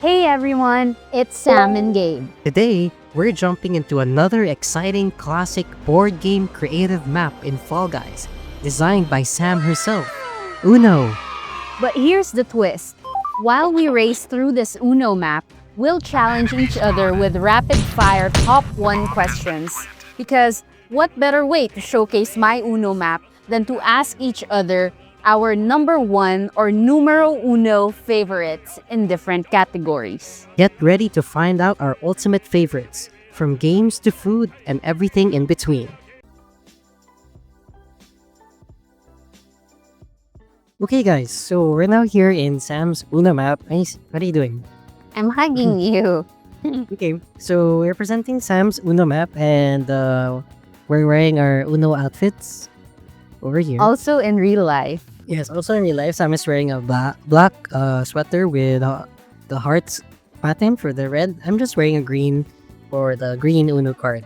Hey everyone, it's Sam and Gabe. Today, we're jumping into another exciting classic board game creative map in Fall Guys, designed by Sam herself, Uno. But here's the twist. While we race through this Uno map, we'll challenge each other with rapid-fire top 1 questions. Because what better way to showcase my Uno map than to ask each other our number 1 or numero uno favorites in different categories. Get ready to find out our ultimate favorites, from games to food and everything in between. Okay guys, so we're now here in Sam's Uno map. Nice. What are you doing? I'm hugging you. Okay, so we're presenting Sam's Uno map and we're wearing our Uno outfits over here. Also in real life. Yes, also in real life, Sam is wearing a black sweater with the hearts pattern for the red. I'm just wearing a green for the green Uno card.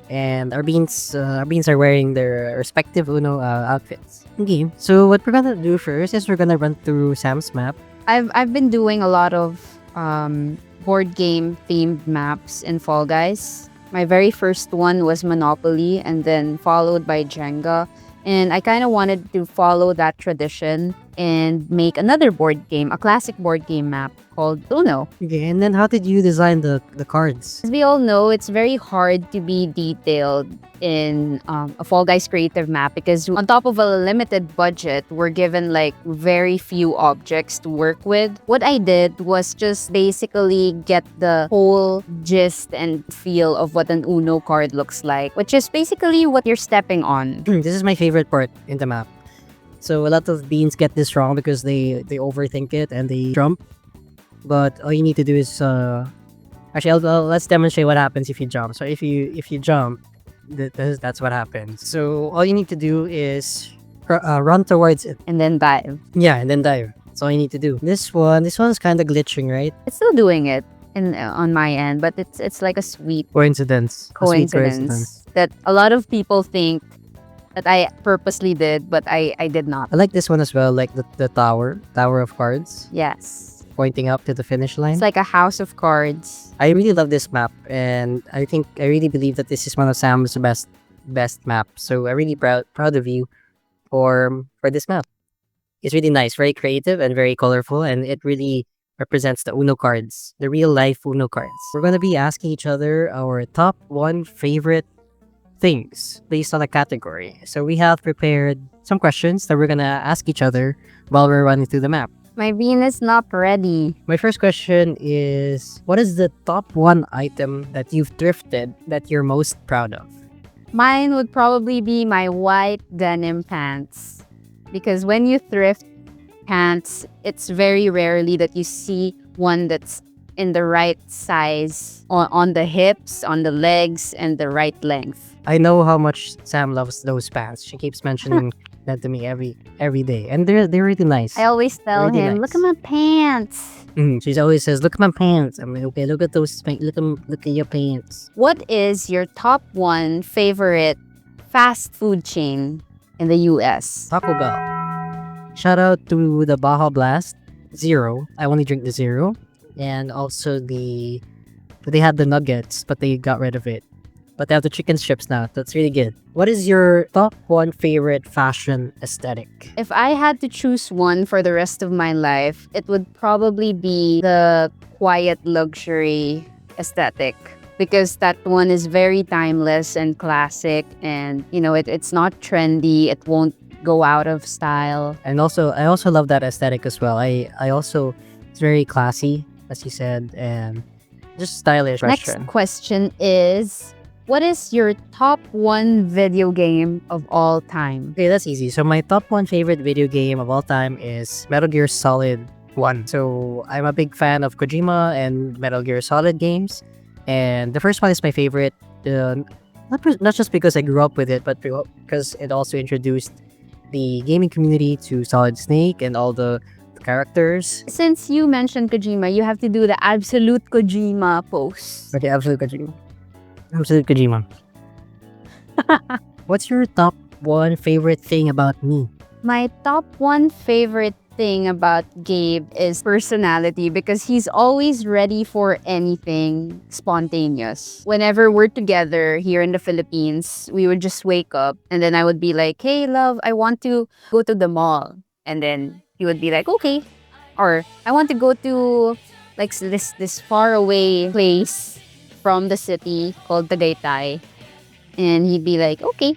And our beans are wearing their respective Uno outfits. Okay, so what we're gonna do first is we're gonna run through Sam's map. I've been doing a lot of board game themed maps in Fall Guys. My very first one was Monopoly and then followed by Jenga. And I kind of wanted to follow that tradition and make another board game, a classic board game map called Uno. Okay, and then how did you design the cards? As we all know, it's very hard to be detailed in a Fall Guys creative map because on top of a limited budget, we're given like very few objects to work with. What I did was just basically get the whole gist and feel of what an Uno card looks like, which is basically what you're stepping on. This is my favorite part in the map. So a lot of beans get this wrong because they overthink it and they jump. But all you need to do is actually let's demonstrate what happens if you jump. So if you jump, that's what happens. So all you need to do is run towards it. And then dive. Yeah, and then dive. That's all you need to do. This one's kind of glitching, right? It's still doing it on my end, but it's like a sweet Coincidence. A sweet coincidence that a lot of people think that I purposely did, but I did not. I like this one as well, like the tower of cards Yes. pointing up to the finish line. It's like a house of cards. I really love this map, and I really believe that this is one of Sam's best maps. So I'm really proud of you for this map. It's really nice, very creative and very colorful, and it really represents the Uno cards, the real life Uno cards. We're gonna be asking each other our top 1 favorite things based on a category. So we have prepared some questions that we're gonna ask each other while we're running through the map. My bean is not ready. My first question is, what is the top 1 item that you've thrifted that you're most proud of? Mine would probably be my white denim pants. Because when you thrift pants, it's very rarely that you see one that's in the right size on the hips, on the legs, and the right length. I know how much Sam loves those pants. She keeps mentioning that to me every day, and they're really nice. I always tell Really him, nice. look at my pants. She always says, "Look at my pants." I'm like, "Okay, look at those. Look at your pants." What is your top 1 favorite fast food chain in the US? Taco Bell. Shout out to the Baja Blast Zero. I only drink the Zero, and also they had the nuggets, but they got rid of it. But they have the chicken strips now. That's really good. What is your top 1 favorite fashion aesthetic? If I had to choose one for the rest of my life, it would probably be the quiet luxury aesthetic. Because that one is very timeless and classic, and it's not trendy, it won't go out of style. And also, I also love that aesthetic as well. It's very classy, as you said, and just stylish Next restaurant. question is, what is your top 1 video game of all time? Okay, that's easy. So my top 1 favorite video game of all time is Metal Gear Solid 1. So I'm a big fan of Kojima and Metal Gear Solid games. And the first one is my favorite, not just because I grew up with it, but because it also introduced the gaming community to Solid Snake and all the characters. Since you mentioned Kojima, you have to do the absolute Kojima pose. Okay, Absolute Kojima. Absolute Kojima. What's your top 1 favorite thing about me? My top 1 favorite thing about Gabe is personality because he's always ready for anything spontaneous. Whenever we're together here in the Philippines, we would just wake up and then I would be like, "Hey, love, I want to go to the mall." And then he would be like, "Okay." Or I want to go to like this far away place from the city called Tagaytay. And he'd be like, "Okay."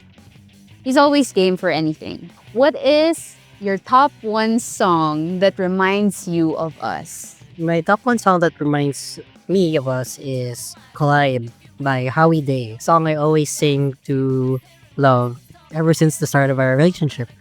He's always game for anything. What is your top one song that reminds you of us? My top one song that reminds me of us is Collide by Howie Day. Song I always sing to love ever since the start of our relationship.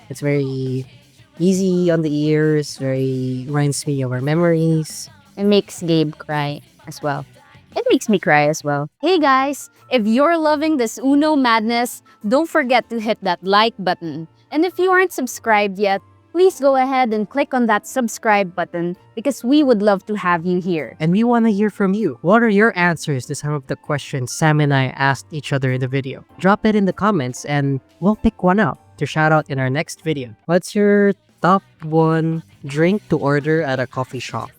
It's very easy on the ears, very reminds me of our memories. It makes Gabe cry as well. It makes me cry as well. Hey guys, if you're loving this Uno madness, don't forget to hit that like button. And if you aren't subscribed yet, please go ahead and click on that subscribe button because we would love to have you here. And we want to hear from you. What are your answers to some of the questions Sam and I asked each other in the video? Drop it in the comments and we'll pick one out to shout out in our next video. What's your top one drink to order at a coffee shop?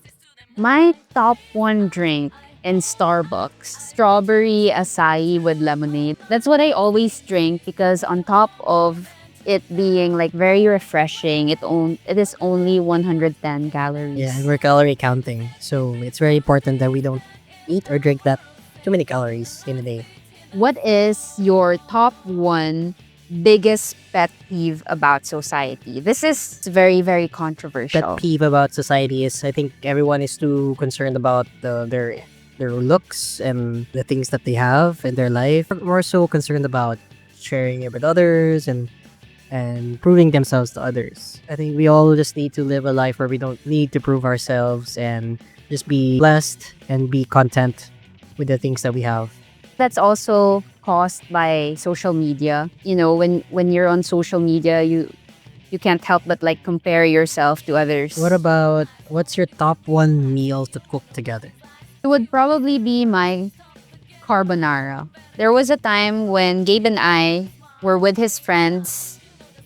My top one drink in Starbucks, strawberry acai with lemonade. That's what I always drink because on top of it being like very refreshing, it is only 110 calories. Yeah, and we're calorie counting. So it's very important that we don't eat or drink that too many calories in a day. What is your top one biggest pet peeve about society? This is very, very controversial. Pet peeve about society is I think everyone is too concerned about their looks and the things that they have in their life. More so concerned about sharing it with others and proving themselves to others. I think we all just need to live a life where we don't need to prove ourselves and just be blessed and be content with the things that we have. That's also caused by social media. You know, when you're on social media, you can't help but like compare yourself to others. What's your top one meal to cook together? It would probably be my carbonara. There was a time when Gabe and I were with his friends.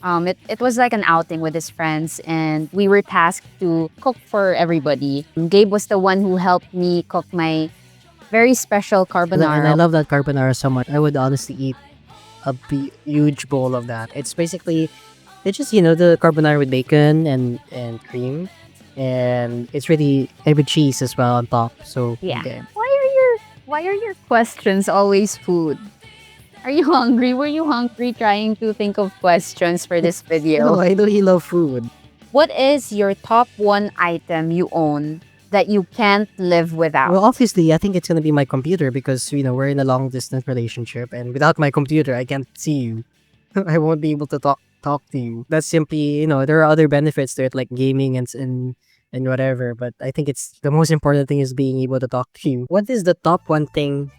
It was like an outing with his friends, and we were tasked to cook for everybody. Gabe was the one who helped me cook my very special carbonara. And I love that carbonara so much. I would honestly eat a huge bowl of that. It's basically, it's just, the carbonara with bacon and cream. And it's really, and with cheese as well on top. So, Yeah. okay. Why are your questions always food? Are you hungry? Were you hungry trying to think of questions for this video? No, I really love food. What is your top one item you own that you can't live without? Well, obviously, I think it's going to be my computer because, we're in a long distance relationship. And without my computer, I can't see you. I won't be able to talk to you. That's simply, there are other benefits to it like gaming and whatever, but I think it's the most important thing is being able to talk to you. What is the top one thing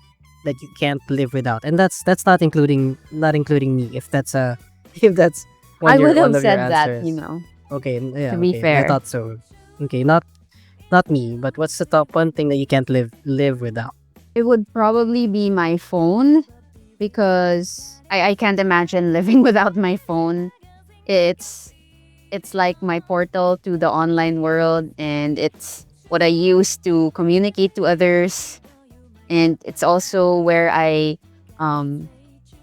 that you can't live without? And that's not including me. If that's I would have one of your said that, answers. Okay, yeah. to be okay, fair. I thought so. Okay, not me, but what's the top one thing that you can't live without? It would probably be my phone because I can't imagine living without my phone. It's like my portal to the online world, and it's what I use to communicate to others, and it's also where I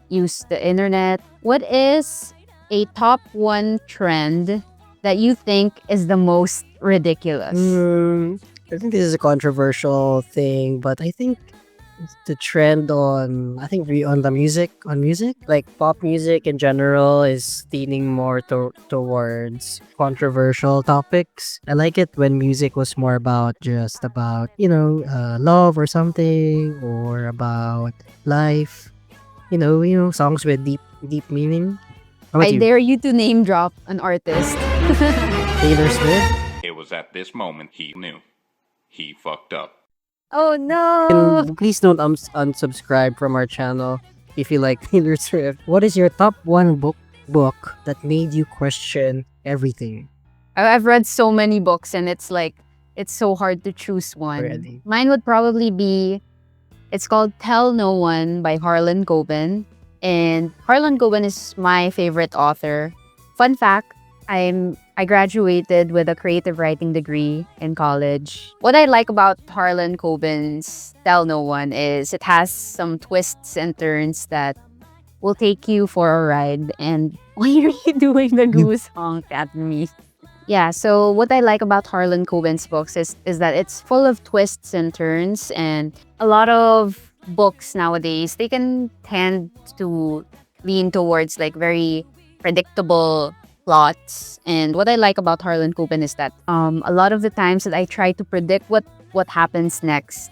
use the internet. What is a top one trend that you think is the most ridiculous? I think this is a controversial thing, but I think the trend on the music like pop music in general is leaning more towards controversial topics. I like it when music was more about love or something, or about life, songs with deep meaning. How about I you? dare you to name drop an artist. Taylor Swift. It was at this moment he knew. He fucked up. Oh no! And please don't unsubscribe from our channel if you like Taylor Swift. What is your top one book that made you question everything? I've read so many books, and it's so hard to choose one. Already. Mine would probably be, it's called Tell No One by Harlan Coben. And Harlan Coben is my favorite author. Fun fact, I I graduated with a creative writing degree in college. What I like about Harlan Coben's Tell No One is it has some twists and turns that will take you for a ride. And why are you doing the goose honk at me? Yeah, so what I like about Harlan Coben's books is that it's full of twists and turns, and a lot of books nowadays they can tend to lean towards like very predictable plots. And what I like about Harlan Coben is that a lot of the times that I try to predict what happens next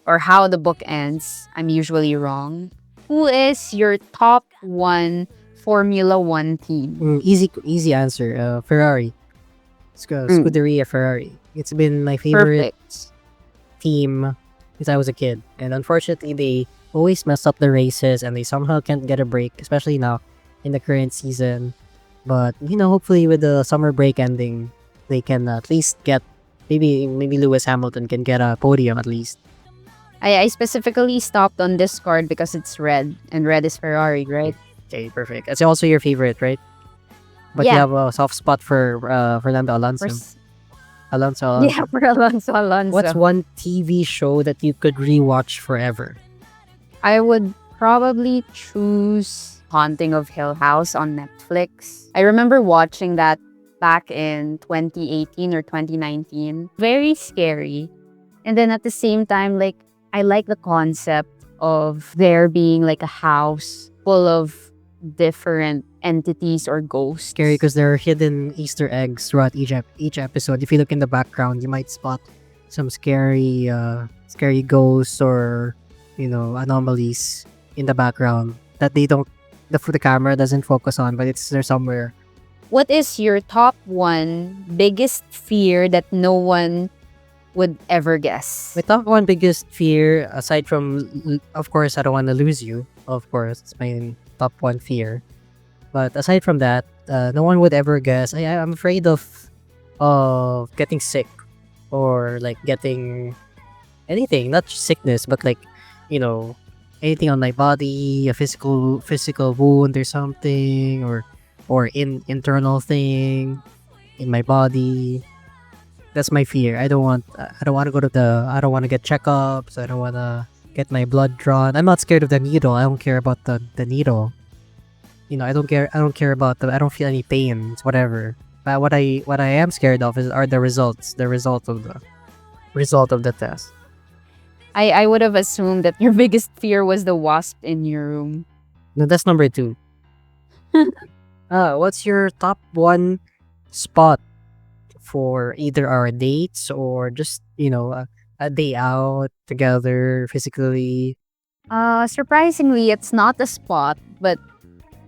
or how the book ends, I'm usually wrong. Who is your top one Formula One team? Easy answer. Ferrari. Scuderia Ferrari. It's been my favorite Perfect. team since I was a kid. And unfortunately, they always mess up the races and they somehow can't get a break, especially now in the current season. But, hopefully with the summer break ending, they can at least get, maybe Lewis Hamilton can get a podium at least. I specifically stopped on this card because it's red, and red is Ferrari, right? Okay, perfect. It's also your favorite, right? But you Yeah. have a soft spot for Fernando Alonso. Alonso. Yeah, for Alonso. What's one TV show that you could rewatch forever? I would probably choose Haunting of Hill House on Netflix. I remember watching that back in 2018 or 2019. Very scary. And then at the same time, like, I like the concept of there being like a house full of different entities or ghosts. Scary because there are hidden Easter eggs throughout each episode. If you look in the background, you might spot some scary ghosts or anomalies in the background that the camera doesn't focus on, but it's there somewhere. What is your top one biggest fear that no one would ever guess? My top one biggest fear, aside from, of course, I don't want to lose you. Of course, it's my top one fear. But aside from that, no one would ever guess. I'm afraid of getting sick or like getting anything, not just sickness, but like anything on my body, a physical wound or something, or internal thing in my body. That's my fear. I don't want to I don't want to get checkups. I don't want to get my blood drawn. I'm not scared of the needle. I don't care about the needle. I don't care about I don't feel any pain. It's whatever. But what I am scared of are the results. The result of the test. I would have assumed that your biggest fear was the wasp in your room. No, that's number 2. What's your top one spot for either our dates or just a day out together physically? Surprisingly, it's not a spot, but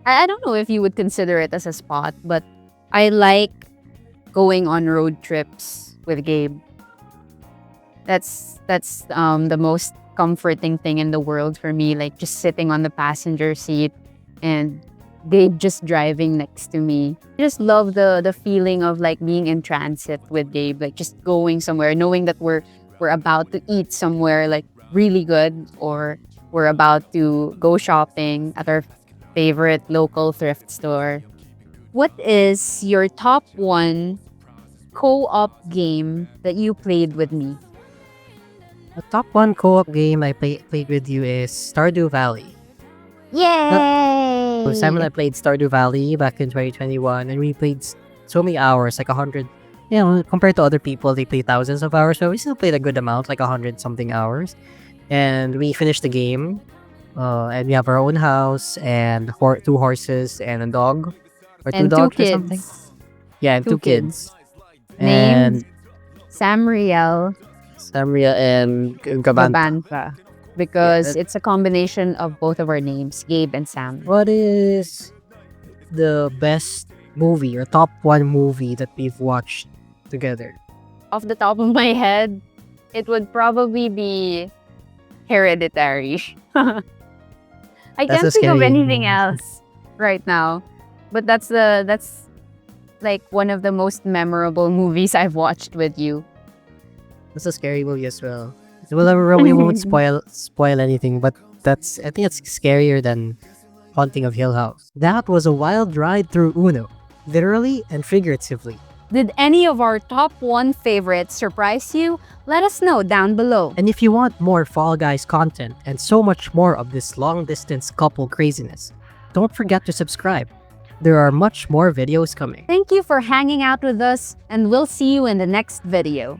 I don't know if you would consider it as a spot, but I like going on road trips with Gabe. That's the most comforting thing in the world for me, like just sitting on the passenger seat and Gabe just driving next to me. I just love the feeling of like being in transit with Gabe, like just going somewhere, knowing that we're about to eat somewhere like really good, or we're about to go shopping at our favorite local thrift store. What is your top one co-op game that you played with me? The top one co-op game I played with you is Stardew Valley. Yay! So Sam and I played Stardew Valley back in 2021, and we played so many hours, like 100. Compared to other people, they play thousands of hours, so we still played a good amount, like 100 something hours. And we finished the game, and we have our own house and 2 horses and a dog, or 2 and 2 dogs or kids. something. Yeah, and 2 2 kids. Named And Samriel Samria and Gaban. Gabanta. Because Yeah, it's a combination of both of our names, Gabe and Sam. What is the best movie or top one movie that we've watched together? Off the top of my head, it would probably be Hereditary. I That's can't a think of scary anything movie. else right now. But that's like one of the most memorable movies I've watched with you. That's a scary movie as well. We won't spoil anything, but I think it's scarier than Haunting of Hill House. That was a wild ride through Uno, literally and figuratively. Did any of our top 1 favorites surprise you? Let us know down below. And if you want more Fall Guys content and so much more of this long-distance couple craziness, don't forget to subscribe. There are much more videos coming. Thank you for hanging out with us, and we'll see you in the next video.